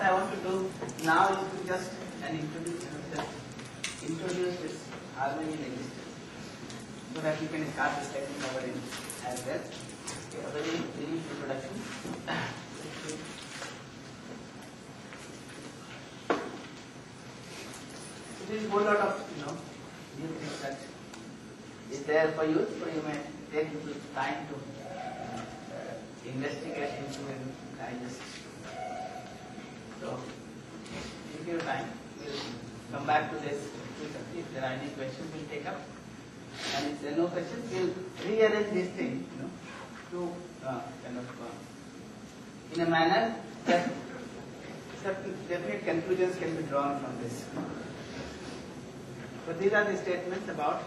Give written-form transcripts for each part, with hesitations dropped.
I want to do now is to just introduce this harmony in existence, so that we can start discussing our in as well. Okay, a very brief introduction. So there is a whole lot of new things that is there for you, so you may take a little time to investigate into and digest. So take your time. We'll come back to this. If there are any questions, we'll take up. And if there are no questions, we'll rearrange this thing, to in a manner that certain definite conclusions can be drawn from this. So these are the statements about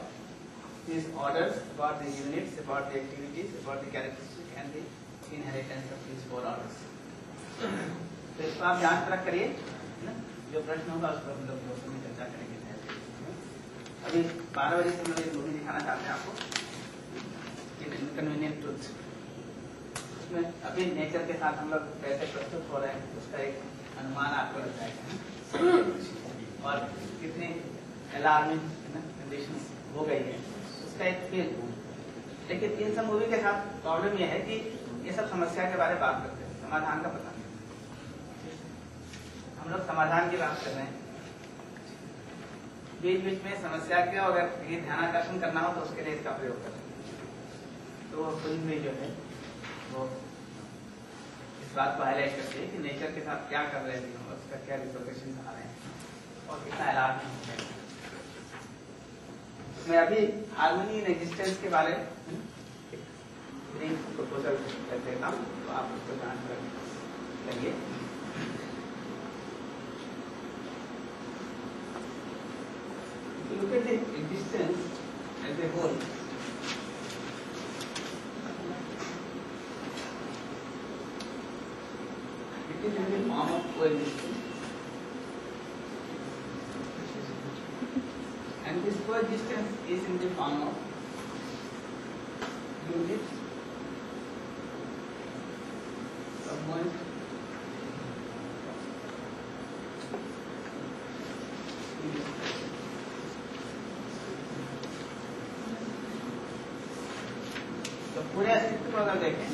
these orders, about the units, about the activities, about the characteristics and the inheritance of these four orders. तो इसको आप ध्यान रख करिए, जो प्रश्न होगा उस पर हम लोग में चर्चा करेंगे। अभी 12 बजे से हम लोग एक मूवी दिखाना चाहते हैं आपको, इनकन्वीनियंट ट्रूथ। उसमें अभी नेचर के साथ हम लोग कैसे प्रस्तुत हो रहे हैं उसका एक अनुमान आपको लग जाएगा, और कितनी अलार्मिंग कंडीशंस हो गई है उसका एक फील। लेकिन इन सब मूवी के साथ प्रॉब्लम यह है कि ये सब समस्या के बारे में बात करते हैं, समाधान का पता नहीं। हम लोग समाधान की बात कर रहे हैं, बीच बीच में समस्या के अगर ये ध्यान आकर्षण करना हो तो उसके लिए इसका प्रयोग करें। तो फिल्म में जो है वो इस बात को हाईलाइट करते हैं कि नेचर के साथ क्या कर रहे हैं और उसका क्या रिप्रोकेशन आ रहे हैं और कितना अलार्म हो रहा है। मैं अभी हार्मनी इन एग्जिस्टेंस के बारे में प्रपोजल कर देता हूँ, तो आप उसको जान करिए। Look at the existence as a whole. It is in the form of coexistence, and this coexistence is in the form of units, submodes, तो पूरे अस्तित्व को अगर देखें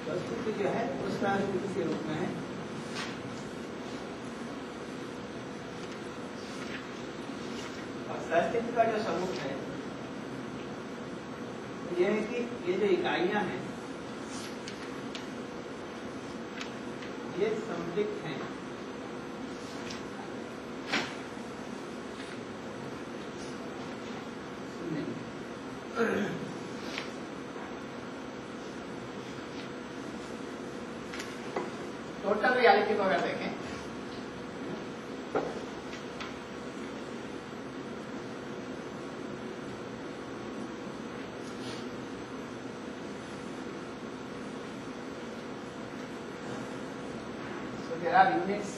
तो अस्तित्व जो है उसका अस्तित्व के रूप में है और अस्तित्व का जो स्वरूप है यह है कि ये जो इकाइयां हैं ये संपृक्त हैं टोटल रियलिटी को अगर देखें so there are units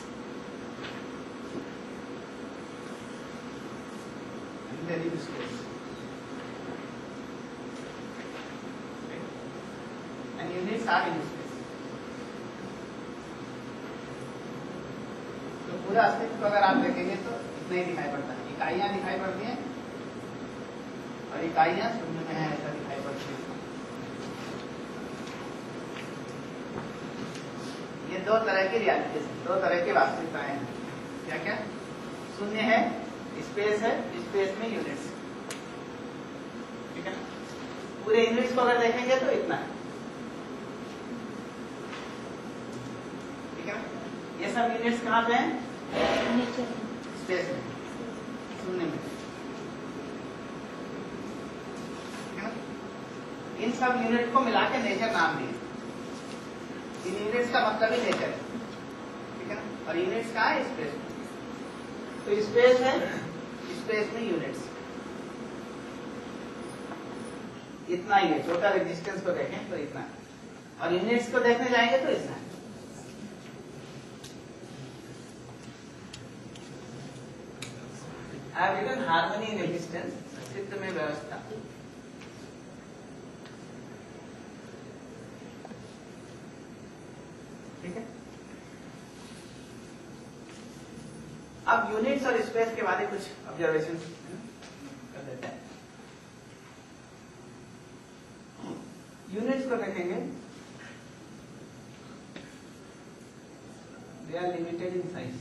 and there is space, and units are in space. पूरा अस्तित्व को अगर आप देखेंगे तो इतना ही दिखाई पड़ता है, इकाइयां दिखाई पड़ती हैं और इकाइयां शून्य में है ऐसा दिखाई पड़ती है। ये दो तरह की रियलिटी, दो तरह की वास्तविकताएं हैं। क्या क्या? शून्य है, स्पेस है, स्पेस में यूनिट्स, ठीक है। पूरे यूनिट्स को अगर देखेंगे तो इतना है, ठीक है। ये सब यूनिट्स कहाँ पे हैं? स्पेस में, शून्य में, ठीक है ना। इन सब यूनिट को मिला के नेचर नाम दिए। इन यूनिट्स का मतलब ही नेचर है, ठीक है ना। और यूनिट्स कहाँ है? स्पेस में। तो स्पेस है, स्पेस में यूनिट्स, इतना ही है। टोटल एग्जिस्टेंस को देखें तो इतना है, और यूनिट्स को देखने जाएंगे तो इतना है। I have written harmony in existence, अस्तित्व में व्यवस्था। ठीक है। अब यूनिट्स और स्पेस के बारे में कुछ ऑब्जर्वेशन कर देते हैं। यूनिट्स को देखेंगे, they are limited in size.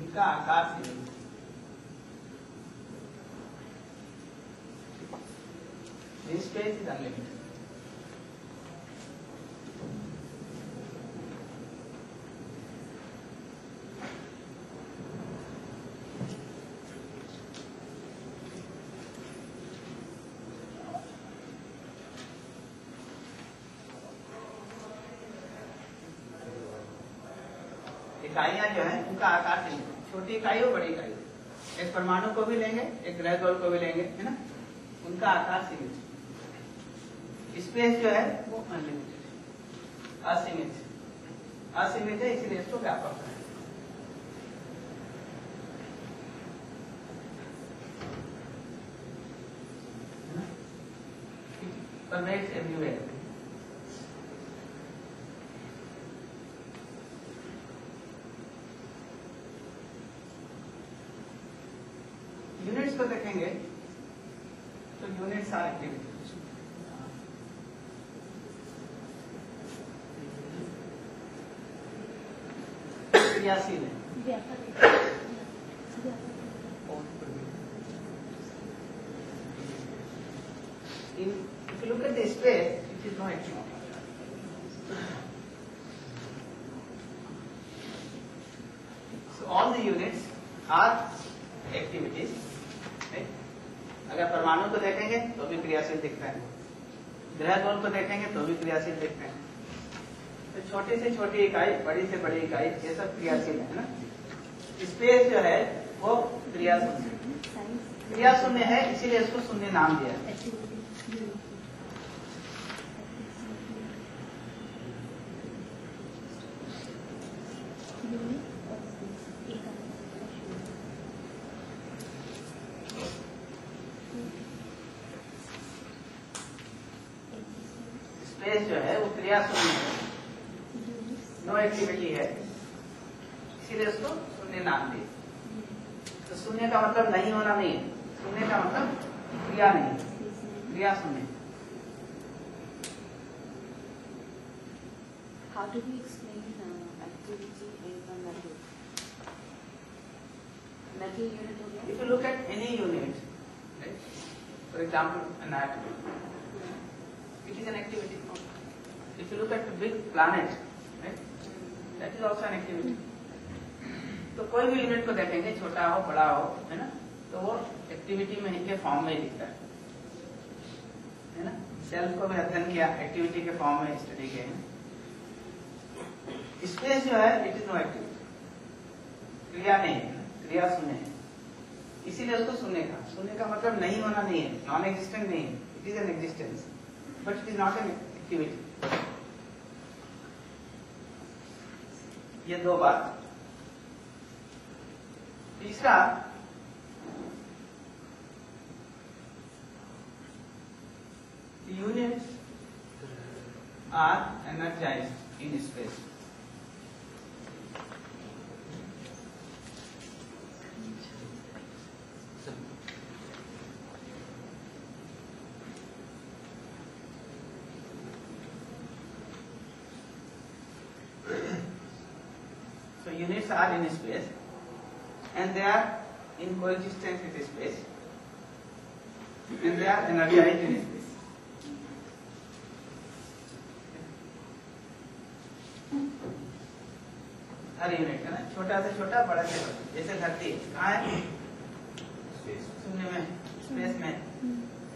इनका आकार सीमित, स्पेस इज अनलिमिटेड। इकाइयां जो है उनका आकार सीमित, छोटी इकाई हो बड़ी इकाई हो, एक परमाणु को भी लेंगे एक ग्रह गोल को भी लेंगे, है ना, उनका आकार सीमित। स्पेस जो है वो अनलिमिटेड, असीमित है, इसीलिए इसको व्यापक है। परमेट्स एवरीवेयर। यूनिट्स को देखेंगे तो यूनिट्स आर एक्टिविटी, क्रियाशील है। If you look at the space, it is no activity. So all the units are activities. अगर परमाणु को देखेंगे तो भी क्रियाशील दिखता है, ग्रह गोल को देखेंगे तो भी क्रियाशील दिखते हैं। तो छोटी से छोटी इकाई, बड़ी से बड़ी इकाई, ये सब क्रियाशील है ना। स्पेस जो है वो क्रिया शून्य है, इसीलिए इसको शून्य नाम दिया। स्पेस जो है वो क्रिया शून्य है, नो एक्टिविटी है, इसीलिए उसको शून्य नाम दिए। तो शून्य का मतलब नहीं होना नहीं है, शून्य का मतलब क्रिया नहीं, क्रिया शून्य। How do we explain activity in a metal? Metal unit हो गया? If you look at any unit, right? For example, an atom, it is an activity. If you look at the big planet, right? That is also an activity. तो कोई भी unit को देखेंगे, छोटा हो बड़ा हो, है ना, तो वो एक्टिविटी में के फॉर्म में दिखता है ना। सेल्स को भी अध्ययन किया, एक्टिविटी के फॉर्म में स्टडी किया है। स्पेस जो है इट इज नो एक्टिविटी, क्रिया नहीं है, क्रिया शून्य है, इसीलिए उसको शून्य का। शून्य का मतलब नहीं होना नहीं है, नॉन एग्जिस्टेंट नहीं है, it is an existence but it is not an activity. ये दो बात। तीसरा, units are energized in space. So units are in space and they are in coexistence with space and they are energized in space. Her unit है ना, छोटा से छोटा बड़ा से बड़ा, जैसे धरती कहाँ है, शून्य में, स्पेस में,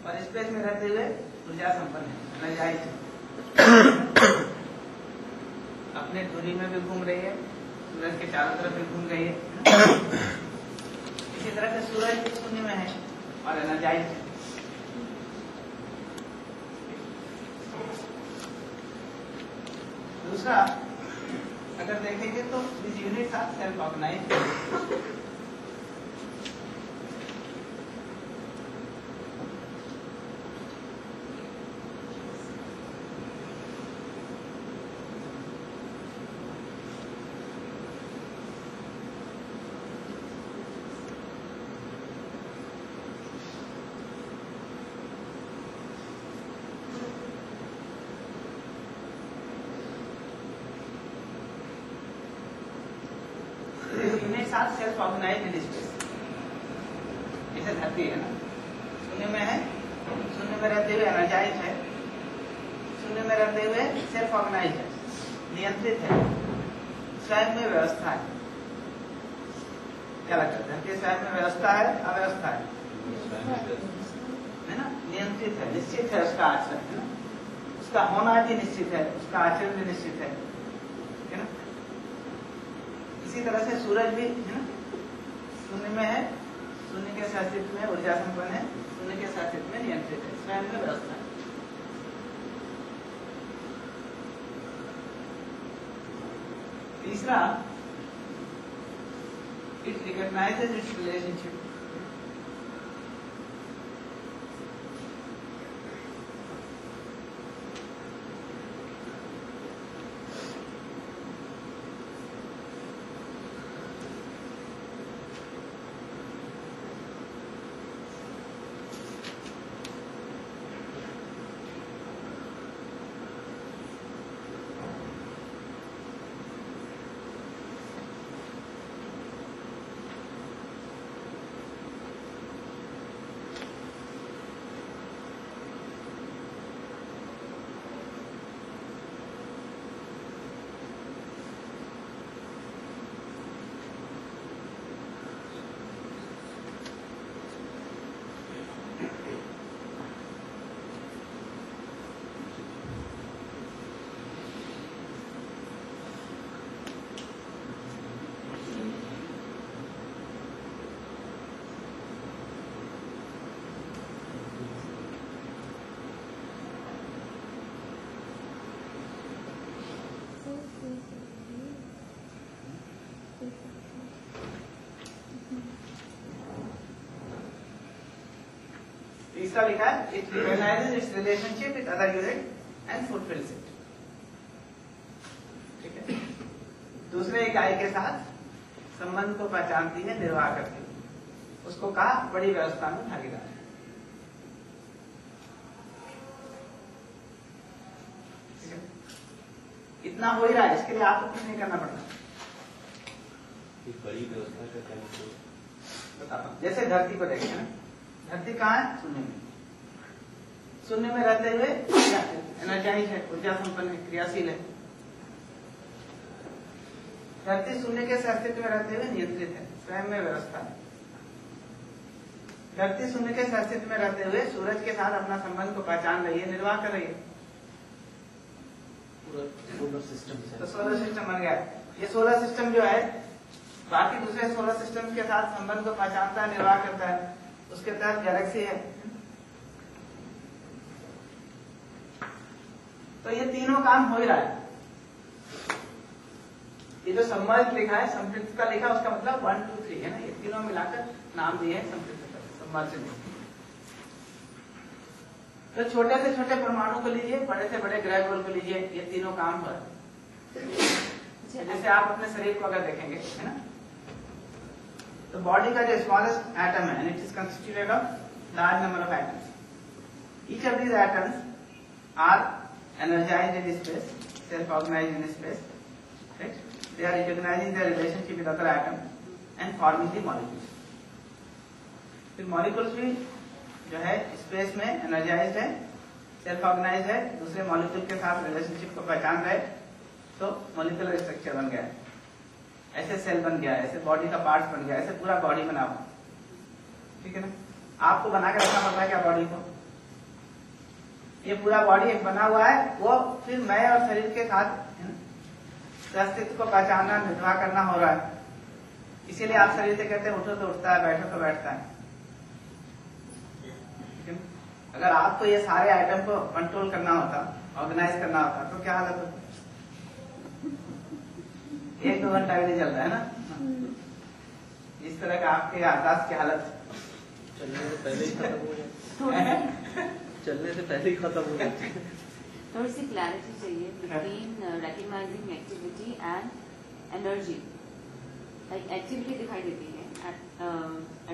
और स्पेस में रहते हुए ऊर्जा संपन्न है, energized, अपने धुरी में भी घूम रही है, सूरज के चारों तरफ भी घूम रही है। इसी तरह से सूरज भी शून्य में है और एनर्जाइज्ड है। दूसरा, अगर देखेंगे तो these units are self-organized. साथ सेल्फ ऑर्गेनाइज्ड स्पेस, जैसे धरती है ना, शून्य में है, शून्य में रहते हुए एनर्जाइज है, शून्य में रहते हुए सेल्फ ऑर्गेनाइज है, नियंत्रित है, स्वयं में व्यवस्था है। क्या लगता है, धरती स्वयं में व्यवस्था है, अव्यवस्था है ना? नियंत्रित है, निश्चित है उसका आचरण, है ना? उसका होना भी निश्चित है, उसका आचरण भी निश्चित है ना? इसी तरह से सूरज भी है ना, शून्य में है, शून्य के अस्तित्व में ऊर्जा संपन्न है, शून्य के अस्तित्व में नियंत्रित है, स्वयं में व्यवस्था है। तीसरा, इट रिकॉग्नाइजेज इट्स रिलेशनशिप। तीसरा लिखा है, it recognises it's relationship with other unit and fulfils it. ठीक है, दूसरे इकाई के साथ संबंध को पहचानती है, निर्वाह करती है, उसको कहा बड़ी व्यवस्था में भागीदार है। ठीक है, इतना हो ही रहा है, इसके लिए आपको कुछ नहीं करना पड़ता। बड़ी व्यवस्था का क्या मतलब? बताता हूं, जैसे धरती को देखें ना, धरती कहाँ है? शून्य में। शून्य में रहते हुए एनर्जाइज है, ऊर्जा संपन्न है, क्रियाशील है। धरती शून्य के अस्तित्व में रहते हुए नियंत्रित है, स्वयं में व्यवस्था है। धरती शून्य के अस्तित्व में रहते हुए सूरज के साथ अपना संबंध को पहचान रही है, निर्वाह कर रही है। पूरा सोलर सिस्टम, तो सोलर सिस्टम बन गया। ये सोलर सिस्टम जो है बाकी दूसरे सोलर सिस्टम के साथ संबंध को पहचानता है, निर्वाह करता है, उसके तहत गैलेक्सी है। तो ये तीनों काम हो ही रहा है। ये जो सम्मर्ज लिखा है, संपृक्तता लिखा, उसका मतलब 1 2 3 है ना, ये तीनों मिलाकर नाम दिए है संपृक्तता, सम्मर्ज। तो छोटे से छोटे परमाणु को लीजिए, बड़े से बड़े ग्रह गोल को लीजिए, ये तीनों काम हो रहा है। जैसे आप अपने शरीर को अगर देखेंगे, है ना, तो बॉडी का जो स्मॉलेस्ट एटम है, and it is constituted of large number of atoms. Each of these atoms are energized in space, self-organized in space, right? They are recognizing their relationship with other atom and forming the molecules. फिर molecules भी जो है space में energized है, self-organized है, दूसरे molecule के साथ relationship को पहचान रहे, तो molecular structure बन गया है। ऐसे सेल बन गया है, ऐसे बॉडी का पार्ट बन गया, ऐसे पूरा बॉडी बना हुआ। ठीक है ना, आपको बना के रखना पड़ता है क्या बॉडी को? ये पूरा बॉडी एक बना हुआ है, वो फिर मैं और शरीर के साथ अस्तित्व को पहचानना, निर्वाह करना हो रहा है। इसीलिए आप शरीर से कहते हैं उठो तो उठता है, बैठो तो बैठता है। अगर आपको ये सारे आइटम को कंट्रोल करना होता, ऑर्गेनाइज करना होता, तो क्या हालत होती? 1-2 घंटा भी नहीं चल रहा है ना। इस तरह का आपके याददाश्त की हालत चलने से पहले ही खत्म हो जाए, चलने से पहले ही खत्म हो जाती है। थोड़ी सी क्लैरिटी चाहिए between recognising activity and energy. Activity दिखाई देती है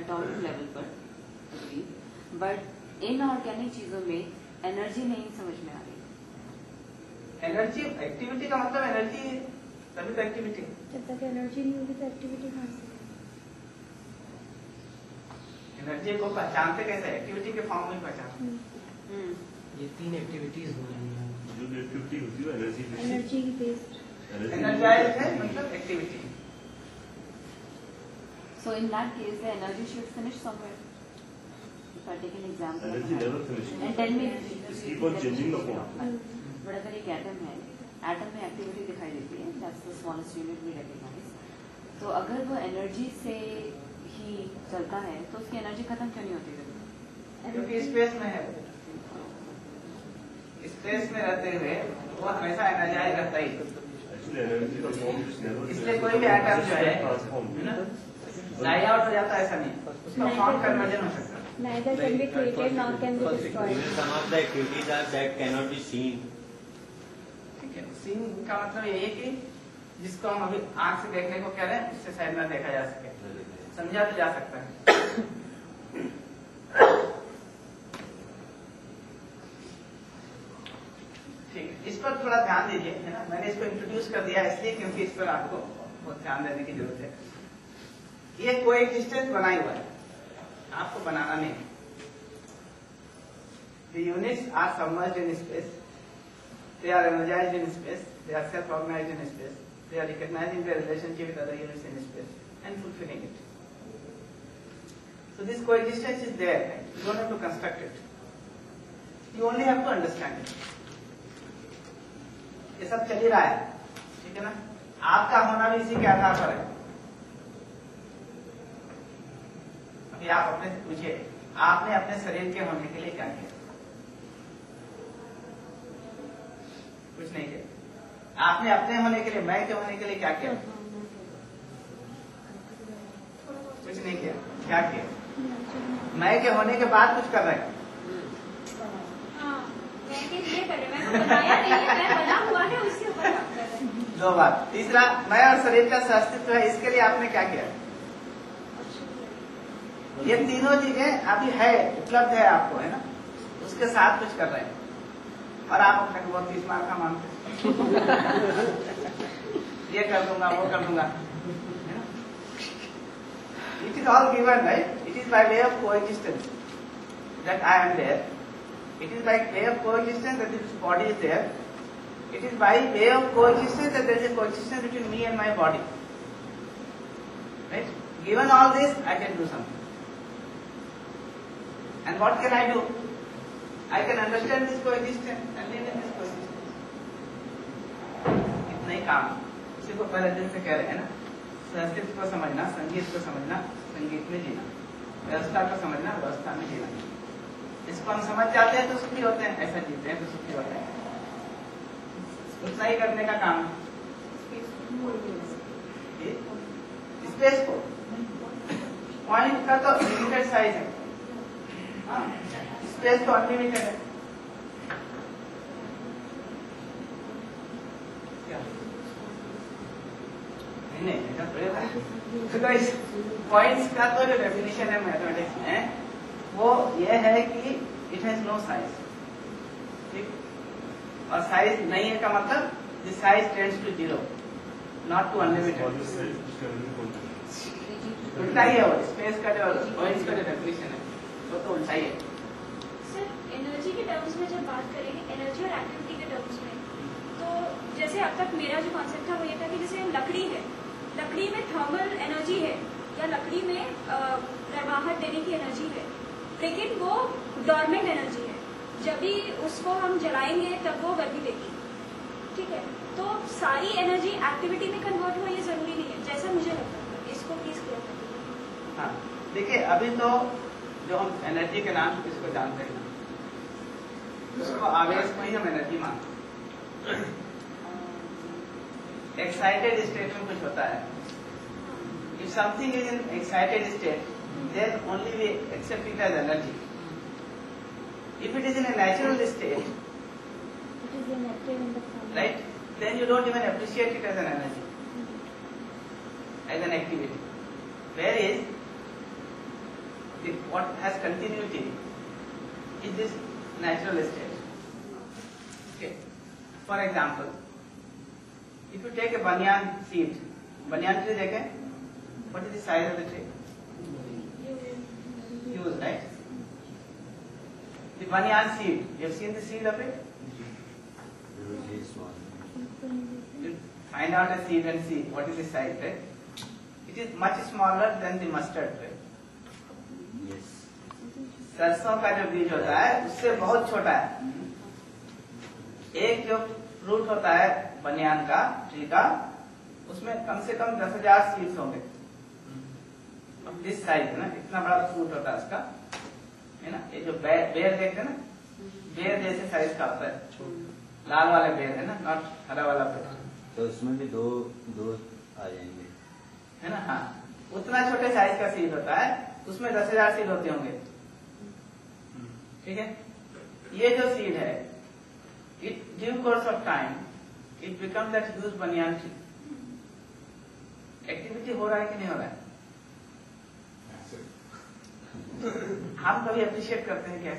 एटॉमिक लेवल पर, बट इनऑर्गेनिक चीजों में एनर्जी नहीं समझ में आ रही। एनर्जी, एक्टिविटी का मतलब एनर्जी तभी तो एक्टिविटी। जब तक एनर्जी नहीं होगी तो एक्टिविटी कहाँ से? एनर्जी को पहचानते कैसे? एक्टिविटी के फॉर्म में पहचानते। ये 3 एक्टिविटीज हो रही हैं। जो भी एक्टिविटी होती है एनर्जी बेस्ड एनर्जाइज है मतलब activity. So in that case, the energy should finish somewhere. If I take an example, Energy never finishes. and tell me, Just keep on changing the form. but अगर एक atom है, atom में activity दिखाई देती है, that's the smallest unit we recognize. तो अगर वो एनर्जी से ही चलता है, तो उसकी एनर्जी खत्म क्यों नहीं होती कभी? क्योंकि स्पेस में है, स्पेस में रहते हुए वो हमेशा एनर्जाइज रहता ही। Actually, energy का form is never. इसलिए कोई भी एटम जो है ना डाई आउट हो जाता है, ऐसा नहीं, उसका फॉर्म कन्वर्जन हो सकता है। neither can be created nor can be destroyed. Some of the activities are that cannot be seen. ठीक है, सीन का मतलब ये है कि जिसको हम अभी आंख से देखने को कह रहे हैं उससे शायद ना देखा जा सके, समझा तो जा सकता है। ठीक है, इस पर थोड़ा ध्यान दीजिए, है ना। मैंने इसको इंट्रोड्यूस कर दिया इसलिए क्योंकि इस पर आपको बहुत ध्यान देने की जरूरत है। ये कोई एक्जिस्टेंस बनाई हुआ है, आपको बनाना नहीं। The units are submerged in space. They are energized in space. They are self-organized in space. They are recognizing their relationship with other units in space and fulfilling it. So this coexistence is there. You don't have to construct it. You only have to understand it. ये सब चल ही रहा है, ठीक है ना। आपका होना भी इसी के आधार पर है। अभी आप अपने से पूछिए, आपने अपने शरीर के होने के लिए क्या किया? कुछ नहीं किया। आपने अपने होने के लिए, मैं के होने के लिए क्या किया? कुछ नहीं किया। क्या किया? मैं के होने के बाद कुछ कर रहे हैं। दो बात। तीसरा, मैं और शरीर का अस्तित्व है, इसके लिए आपने क्या किया? ये तीनों चीजें अभी है, उपलब्ध है आपको, है ना। उसके साथ कुछ कर रहे हैं और आप अपने को बहुत 30 मार्क का मानते हैं। ये कर दूंगा, वो कर दूंगा, है ना। It is all given, right. It is by way of coexistence that I am there. It is by way of coexistence that this body is there. It is by way of coexistence that there is a coexistence between me and my body. Right? Given all this, I can do something. And what can I do? I can understand this coexistence and live in this coexistence. इतना ही काम। इसी को पहले दिन से कह रहे हैं ना, संस्कृत को समझना, संगीत को समझना, संगीत में जीना, व्यवस्था को समझना, व्यवस्था में जीना। इसको हम समझ जाते हैं तो सुखी होते हैं, ऐसा जीते हैं तो सुखी होते हैं। उतना ही करने का काम है। स्पेस को पॉइंट का तो लिमिटेड साइज है, स्पेस तो अनलिमिटेड है। नहीं, पॉइंट्स का तो जो डेफिनेशन है मैथमेटिक्स में वो ये है कि इट हैज नो साइज, ठीक। और साइज नहीं है का मतलब this size tends to 0, not to unlimited. उल्टा ही है वो, स्पेस का जो पॉइंट्स का जो डेफिनेशन है वो तो उल्टा ही है। सर, एनर्जी के टर्म्स में जब बात करेंगे, एनर्जी और एक्टिविटी के टर्म्स में, तो जैसे अब तक मेरा जो कॉन्सेप्ट था वो ये था कि जैसे लकड़ी है, लकड़ी में थर्मल एनर्जी है या लकड़ी में प्रवाहट देने की एनर्जी है, लेकिन वो डॉर्मेंट एनर्जी है। जब भी उसको हम जलाएंगे तब वो गर्मी देगी, ठीक है। तो सारी एनर्जी एक्टिविटी में कन्वर्ट हो, ये जरूरी नहीं है, जैसा मुझे लगता है। इसको प्लीज क्लियर कर दीजिए। हाँ, देखिए अभी तो जो हम एनर्जी के नाम से इसको जानते हैं, उसको आवेश को ही हम एनर्जी मानते हैं। एक्साइटेड स्टेट में कुछ होता है, if something is in excited state then only we accept it as energy. If it is in a natural state, It is inactive in the form. right, then you don't even appreciate it as an energy, as an activity. Whereas what has continuity is this natural state. Okay. For example, if you take a banyan seed, banyan tree देखें, what is the size of the tree? banyan seed. You've seen the seed of it? Really small. You find out a seed and see what is the size, right? It is much smaller than the mustard, right? Yes. सरसों का जो बीज होता है उससे बहुत छोटा है. एक जो फ्रूट होता है बनियान का, ट्री का, उसमें कम से कम 10,000 सीड्स होंगे. दिस साइज है ना, इतना बड़ा फ्रूट होता है उसका, है ना. ये जो बेर देखते हैं ना, बेर जैसे साइज का होता है. लाल वाला बेर है ना, नॉट हरा वाला बेर, तो उसमें भी दो आ जाएंगे, है ना. हाँ, उतना छोटे साइज का सीड होता है, उसमें 10,000 सीड होते होंगे. ठीक है. ये जो सीड है, it due course of time it become that huge banyan tree. Activity हो रहा है कि नहीं हो रहा है? हम कभी अप्रिशिएट करते हैं क्या?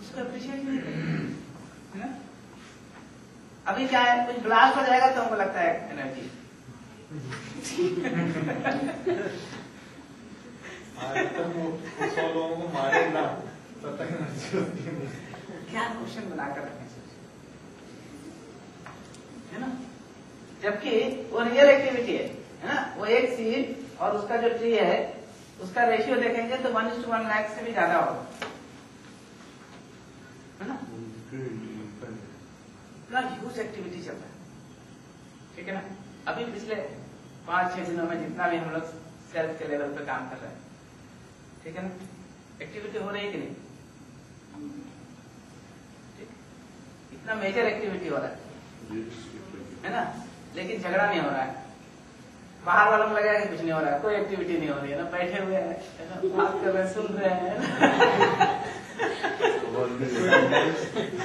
उसको अप्रिशिएट नहीं करते, है ना. अभी क्या है, कुछ ब्लास्ट हो जाएगा तो हमको लगता है एनर्जी. लोगों को मारे ना तब तक एनर्जी होती है. क्या क्वेश्चन बनाकर रखें, है ना. जबकि वो रियल एक्टिविटी है ना. वो एक सीड और उसका जो ट्री है उसका रेशियो देखेंगे तो 1:1 लाख से भी ज्यादा होगा, है ना. इतना ह्यूज एक्टिविटी चल रहा है. ठीक है ना. अभी पिछले 5-6 दिनों में जितना भी हम लोग सेल्फ के लेवल पे काम कर रहे हैं, ठीक है ना, एक्टिविटी हो रही है कि नहीं? इतना मेजर एक्टिविटी हो रहा है ना. लेकिन झगड़ा नहीं हो रहा है. बाहर वालों को लगेगा कि कुछ नहीं हो रहा है, कोई एक्टिविटी नहीं हो रही है ना, बैठे हुए हैं, है ना, बात कर रहे हैं, सुन रहे हैं.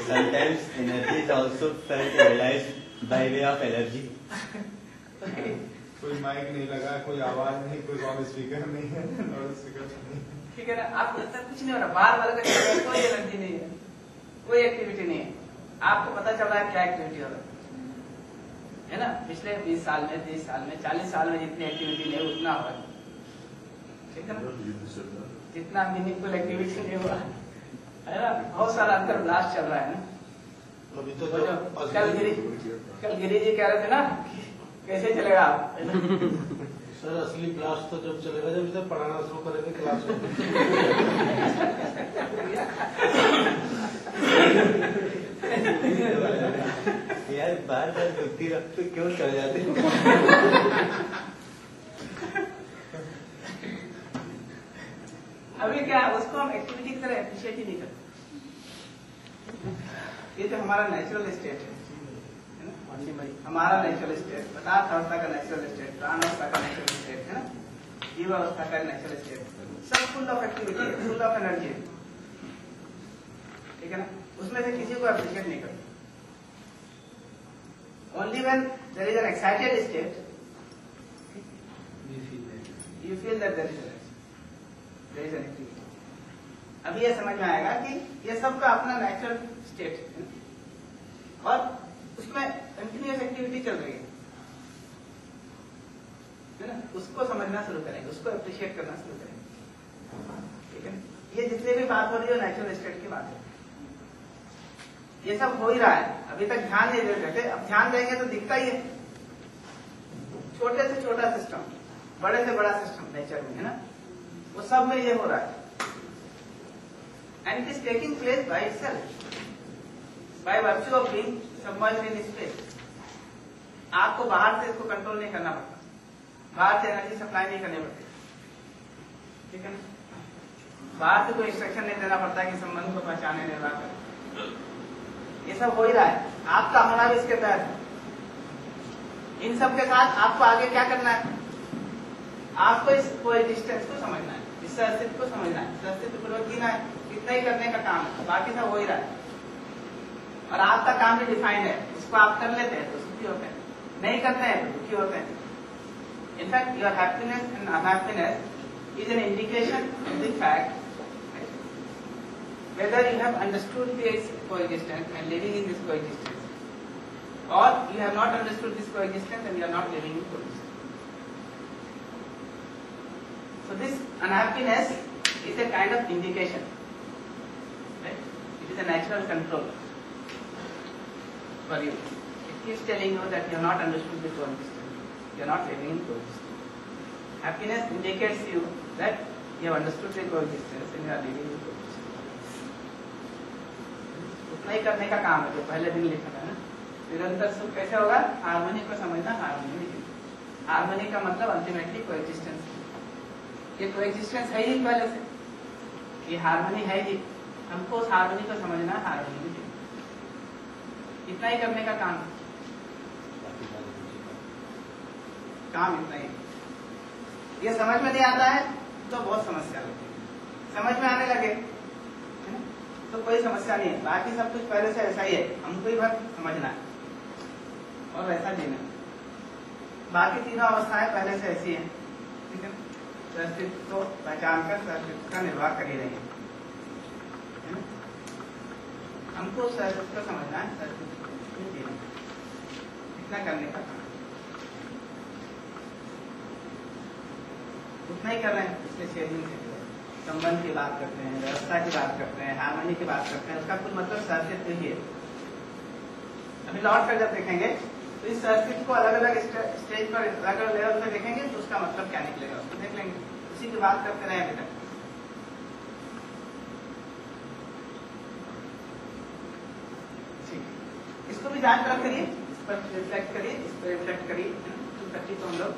Sometimes energy is also felt realized by way of allergy. कोई माइक नहीं लगा, कोई आवाज नहीं, कोई साउंड स्पीकर नहीं है, लाउड स्पीकर नहीं. ठीक है ना. आपको लगता है कुछ नहीं हो रहा, बाहर वाले का कोई एनर्जी नहीं है, कोई एक्टिविटी नहीं है. आपको पता चल रहा है क्या एक्टिविटी हो रहा है ना. पिछले 20 साल में, 30 साल में, 40 साल में जितनी एक्टिविटी नहीं उतना हो रहा है. ठीक है ना. जितना मीनिंगफुल एक्टिविटी नहीं हुआ है ना, बहुत सारा अंदर ब्लास्ट चल रहा है ना. अभी तो कल गिरी जी कह रहे थे ना, कैसे चलेगा आप, है ना. सर असली क्लास तो जब चलेगा जब इसे पढ़ाना शुरू करेंगे क्लास में. यार बार बार दुखती रख तो क्यों चल जाते. अभी क्या उसको हम एक्टिविटी की तरह अप्रिशिएट ही नहीं करते. ये तो हमारा नेचुरल स्टेट है, हमारा नेचुरल स्टेट, पदार्थ अवस्था का नेचुरल स्टेट, प्राण अवस्था का नेचुरल स्टेट, है ना, जीव अवस्था का नेचुरल स्टेट, सब full of activity, full of energy. ठीक है ना. उसमें से किसी को अप्रिशिएट नहीं करते. Only when there is an excited state you feel that there is an activity. अभी ये समझ में आएगा कि ये सबका अपना नेचुरल स्टेट है और उसमें कंटिन्यूअस एक्टिविटी चल रही है ना. उसको समझना शुरू करेंगे, उसको अप्रिशिएट करना शुरू करेंगे. ठीक है. ये जितने भी बात हो रही है नेचुरल स्टेट की बात है. ये सब हो ही रहा है. अभी तक ध्यान नहीं दे रहे थे, अब ध्यान देंगे तो दिखता ही है. छोटे से छोटा सिस्टम, बड़े से बड़ा सिस्टम नेचर में, है ना, वो सब में ये हो रहा है. And it is taking place by itself, by virtue of being submerged in space. आपको बाहर से इसको कंट्रोल नहीं करना पड़ता, बाहर से एनर्जी सप्लाई नहीं करनी पड़ती. ठीक है ना. बाहर से कोई इंस्ट्रक्शन नहीं देना पड़ता कि संबंध को पहचाने निर्वाह करें. ये सब हो ही रहा है. आपका होना भी इसके तहत है. इन सब के साथ आपको आगे क्या करना है? आपको इस कोएग्जिस्टेंस को समझना है, इस अस्तित्व को समझना है, इस अस्तित्व पूर्वक जीना है. इतना ही करने का काम है, बाकी सब हो ही रहा है. और आपका काम भी डिफाइंड है. इसको आप कर लेते हैं तो सुखी होते हैं, नहीं करते हैं तो दुखी होते हैं. In fact your happiness and unhappiness is an indication of the fact whether you have understood this coexistence and living in this coexistence, or you have not understood this coexistence and you are not living in coexistence. So this unhappiness is a kind of indication, right? It is a natural control for you. It keeps telling you that you have not understood the coexistence. You are not living in coexistence. Happiness indicates you that you have understood the coexistence and you are living in coexistence. उतना ही करने का काम है जो पहले दिन लिखा था ना। निरंतर सुख कैसे होगा? हार्मनी को समझना, हार्मनी। हार्मनी का मतलब अल्टीमेटली कोएग्जिस्टेंस। ये कोएग्जिस्टेंस है ही पहले से, ये हार्मनी है ही। हमको उस हार्मनी को समझना, हार्मनी। इतना ही करने का काम इतना ही। ये समझ में नहीं आता है तो बहुत समस्या लगती है। समझ में आने लगे है ना तो कोई समस्या नहीं है। बाकी सब कुछ पहले से ऐसा ही है, हमको ही बस समझना है और वैसा जीना। बाकी तीनों अवस्थाएं पहले से ऐसी हैं, ठीक है। अस्तित्व को पहचान कर अस्तित्व का निर्वाह कर ही रही है ना? हमको उस अस्तित्व को समझना है, अस्तित्व को जीना, इतना करने का काम। उतना ही कर रहे हैं। इसलिए शेयरिंग से संबंध की बात करते हैं, व्यवस्था की बात करते हैं, हार्मनी की बात करते हैं। उसका कुल मतलब सहअस्तित्व ही है। अभी लौट कर जब देखेंगे तो इस सहअस्तित्व को अलग अलग स्टेज पर, अलग अलग लेवल पर देखेंगे तो उसका मतलब क्या निकलेगा उसको देख लेंगे। उसी की बात करते रहे अभी तक। ठीक, इसको भी जांच कर करिए, इस पर रिफ्लेक्ट करिए, इस पर रिफ्लेक्ट करिए। तो हम लोग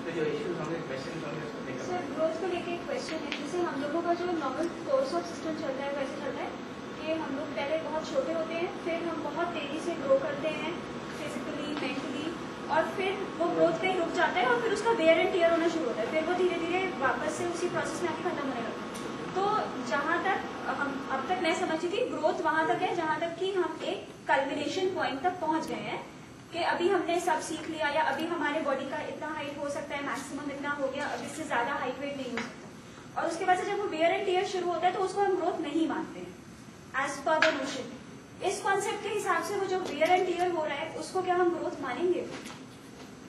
तो जो इश्यूज होंगे, क्वेश्चन होंगे, उसको देखा। सर, ग्रोथ को लेके एक क्वेश्चन है। जैसे हम लोगों का जो नॉर्मल कोर्स ऑफ सिस्टम चल रहा है वैसे चल रहा है कि हम लोग पहले बहुत छोटे होते हैं, फिर हम बहुत तेजी से ग्रो करते हैं फिजिकली, मेंटली, और फिर वो ग्रोथ कहीं रुक जाता है और फिर उसका वेयर एंड टियर होना शुरू होता है। फिर वो धीरे धीरे वापस से उसी प्रोसेस में आके खत्म होने लगता है। तो जहाँ तक हम अब तक मैं समझी थी, ग्रोथ वहां तक है जहाँ तक कि हम एक कल्मिनेशन पॉइंट तक पहुंच गए हैं कि अभी हमने सब सीख लिया, या अभी हमारे बॉडी का इतना हाइट हो सकता है, मैक्सिमम इतना हो गया, अब इससे ज्यादा हाइट वेट नहीं हो सकता। और उसके बाद से जब वो वेयर एंड टियर शुरू होता है तो उसको हम ग्रोथ नहीं मानते हैं एज पर द नोशन। इस कॉन्सेप्ट के हिसाब से वो जो वेयर एंड टियर हो रहा है उसको क्या हम ग्रोथ मानेंगे?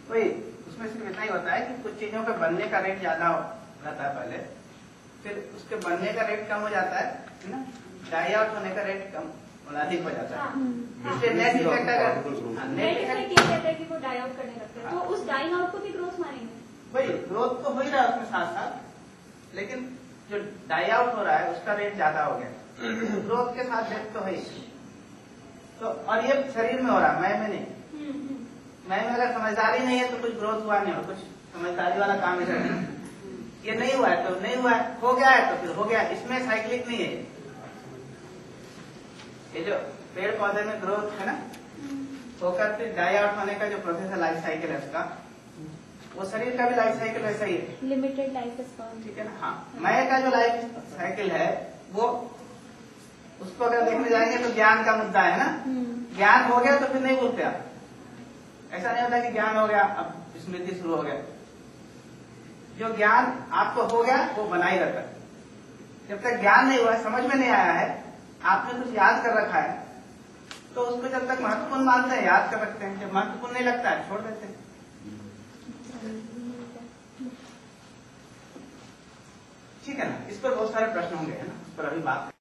वही, उसमें सिर्फ इतना ही होता है कि कुछ चीजों के बनने का रेट ज्यादा रहता है पहले, फिर उसके बनने का रेट कम हो जाता है ना, डाई आउट होने का रेट कम अधिक हो जाता है। इसलिए नेट इफेक्ट नेट इफेक्ट ये कहता है कि वो डाई आउट करने लगता है, तो उस डाइंग आउट को भी ग्रोथ मानेंगे? वही, ग्रोथ तो हो ही रहा है उसमें साथ साथ, लेकिन जो डाई आउट हो रहा है उसका रेट ज्यादा हो गया। ग्रोथ के साथ रेट तो है ही। तो और ये शरीर में हो रहा है, मैं में नहीं। मैं में अगर समझदारी नहीं है तो कुछ ग्रोथ हुआ नहीं, और कुछ समझदारी वाला काम इधर नहीं। ये नहीं हुआ है तो नहीं हुआ है, हो गया है तो फिर हो गया। इसमें साइक्लिक नहीं है। ये जो पेड़ पौधे में ग्रोथ है ना, होकर फिर डाई आउट होने का जो प्रोसेस है, लाइफ साइकिल है उसका, वो शरीर का भी लाइफ साइकिल वैसा ही है। लिमिटेड लाइफ स्पैन, ठीक है ना? हाँ, मैं का जो लाइफ साइकिल है वो, उसको अगर देखने जाएंगे तो ज्ञान का मुद्दा है ना। ज्ञान हो गया तो फिर नहीं भूलते आप। ऐसा नहीं होता कि ज्ञान हो गया अब स्मृति शुरू हो गया। जो ज्ञान आपको हो गया वो बना ही रहता है। जब तक ज्ञान नहीं हुआ, समझ में नहीं आया है, आपने कुछ याद कर रखा है, तो उसको जब तक महत्वपूर्ण मानते हैं याद कर रखते हैं, जब महत्वपूर्ण नहीं लगता है छोड़ देते हैं। ठीक है ना? इस पर बहुत सारे प्रश्न होंगे, है ना, इस पर अभी बात